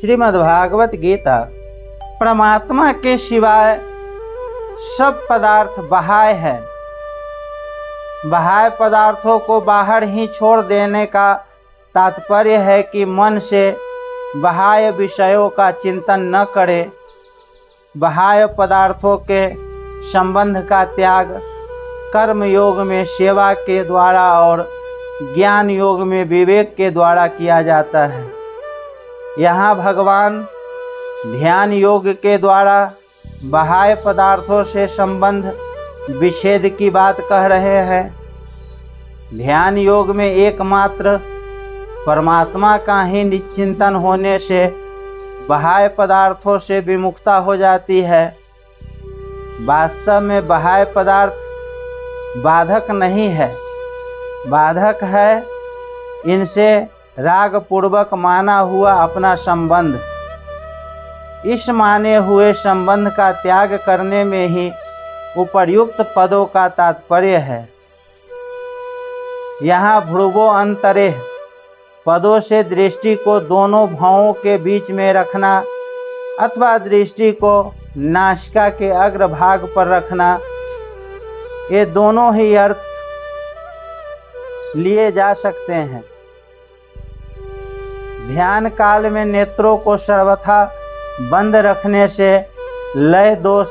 श्रीमद्भागवत गीता। परमात्मा के सिवाय सब पदार्थ बाह्य है। बाह्य पदार्थों को बाहर ही छोड़ देने का तात्पर्य है कि मन से बाह्य विषयों का चिंतन न करे, बाह्य पदार्थों के संबंध का त्याग कर्म योग में सेवा के द्वारा और ज्ञान योग में विवेक के द्वारा किया जाता है। यहाँ भगवान ध्यान योग के द्वारा बाह्य पदार्थों से संबंध विच्छेद की बात कह रहे हैं। ध्यान योग में एकमात्र परमात्मा का ही निश्चिंतन होने से बाह्य पदार्थों से विमुखता हो जाती है। वास्तव में बाह्य पदार्थ बाधक नहीं है, बाधक है इनसे राग पूर्वक माना हुआ अपना संबंध। इस माने हुए संबंध का त्याग करने में ही उपर्युक्त पदों का तात्पर्य है। यहाँ भ्रुवो अंतरेह पदों से दृष्टि को दोनों भौं के बीच में रखना अथवा दृष्टि को नासिका के अग्रभाग पर रखना, ये दोनों ही अर्थ लिए जा सकते हैं। ध्यान काल में नेत्रों को सर्वथा बंद रखने से लय दोष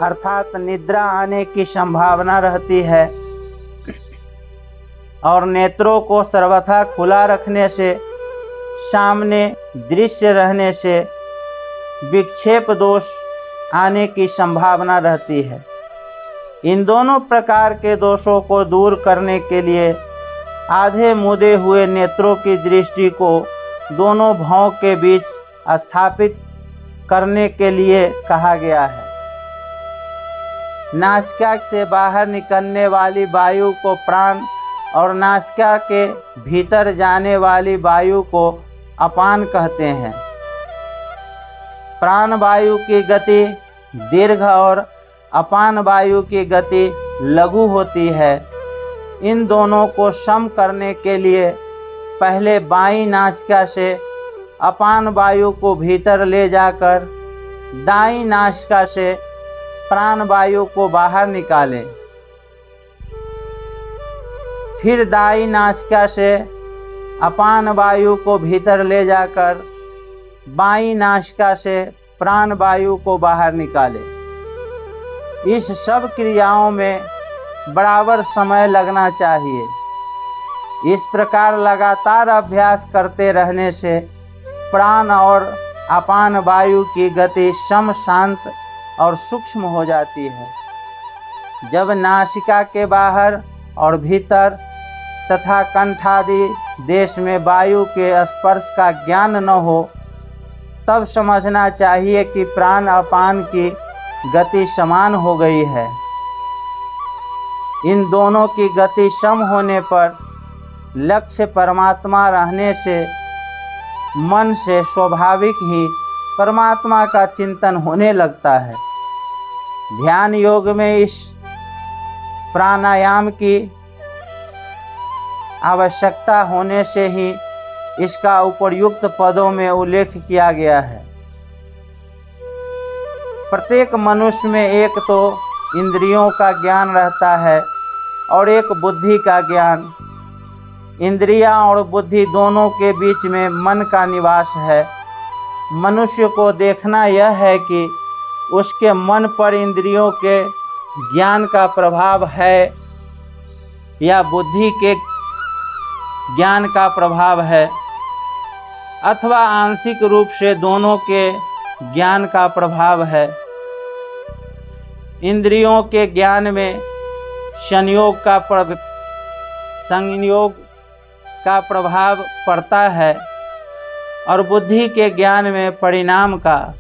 अर्थात निद्रा आने की संभावना रहती है और नेत्रों को सर्वथा खुला रखने से सामने दृश्य रहने से विक्षेप दोष आने की संभावना रहती है। इन दोनों प्रकार के दोषों को दूर करने के लिए आधे मुदे हुए नेत्रों की दृष्टि को दोनों भौं के बीच स्थापित करने के लिए कहा गया है। नासिका से बाहर निकलने वाली वायु को प्राण और नासिका के भीतर जाने वाली वायु को अपान कहते हैं। प्राण वायु की गति दीर्घ और अपान वायु की गति लघु होती है। इन दोनों को सम करने के लिए पहले बाईं नासिका से अपान वायु को भीतर ले जाकर दाईं नासिका से प्राण वायु को बाहर निकालें। फिर दाईं नासिका से अपान वायु को भीतर ले जाकर बाईं नासिका से प्राण वायु को बाहर निकालें। इस सब क्रियाओं में बराबर समय लगना चाहिए। इस प्रकार लगातार अभ्यास करते रहने से प्राण और अपान वायु की गति सम, शांत और सूक्ष्म हो जाती है। जब नासिका के बाहर और भीतर तथा कंठादि देश में वायु के स्पर्श का ज्ञान न हो, तब समझना चाहिए कि प्राण अपान की गति समान हो गई है। इन दोनों की गति सम होने पर लक्ष्य परमात्मा रहने से मन से स्वाभाविक ही परमात्मा का चिंतन होने लगता है। ध्यान योग में इस प्राणायाम की आवश्यकता होने से ही इसका उपर्युक्त पदों में उल्लेख किया गया है। प्रत्येक मनुष्य में एक तो इंद्रियों का ज्ञान रहता है और एक बुद्धि का ज्ञान। इंद्रियां और बुद्धि दोनों के बीच में मन का निवास है। मनुष्य को देखना यह है कि उसके मन पर इंद्रियों के ज्ञान का प्रभाव है या बुद्धि के ज्ञान का प्रभाव है अथवा आंशिक रूप से दोनों के ज्ञान का प्रभाव है। इंद्रियों के ज्ञान में संयोग का प्रभाव पड़ता है और बुद्धि के ज्ञान में परिणाम का।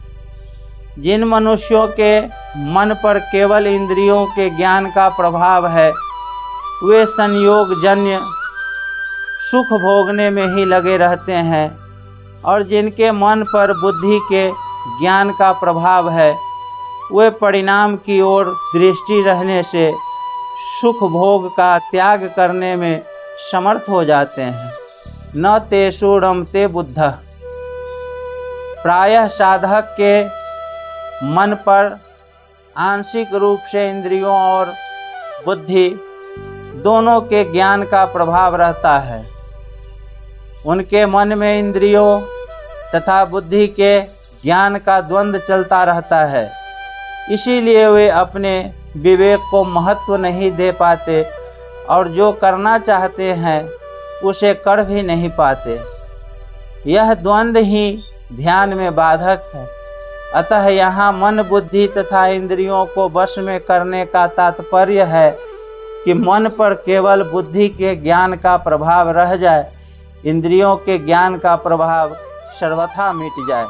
जिन मनुष्यों के मन पर केवल इंद्रियों के ज्ञान का प्रभाव है, वे संयोग जन्य सुख भोगने में ही लगे रहते हैं और जिनके मन पर बुद्धि के ज्ञान का प्रभाव है, वे परिणाम की ओर दृष्टि रहने से सुख भोग का त्याग करने में समर्थ हो जाते हैं। न तेषु रमते बुद्धः। प्रायः साधक के मन पर आंशिक रूप से इंद्रियों और बुद्धि दोनों के ज्ञान का प्रभाव रहता है। उनके मन में इंद्रियों तथा बुद्धि के ज्ञान का द्वंद्व चलता रहता है, इसीलिए वे अपने विवेक को महत्व नहीं दे पाते और जो करना चाहते हैं उसे कर भी नहीं पाते। यह द्वंद्व ही ध्यान में बाधक है। अतः यहाँ मन, बुद्धि तथा इंद्रियों को वश में करने का तात्पर्य है कि मन पर केवल बुद्धि के ज्ञान का प्रभाव रह जाए, इंद्रियों के ज्ञान का प्रभाव सर्वथा मिट जाए।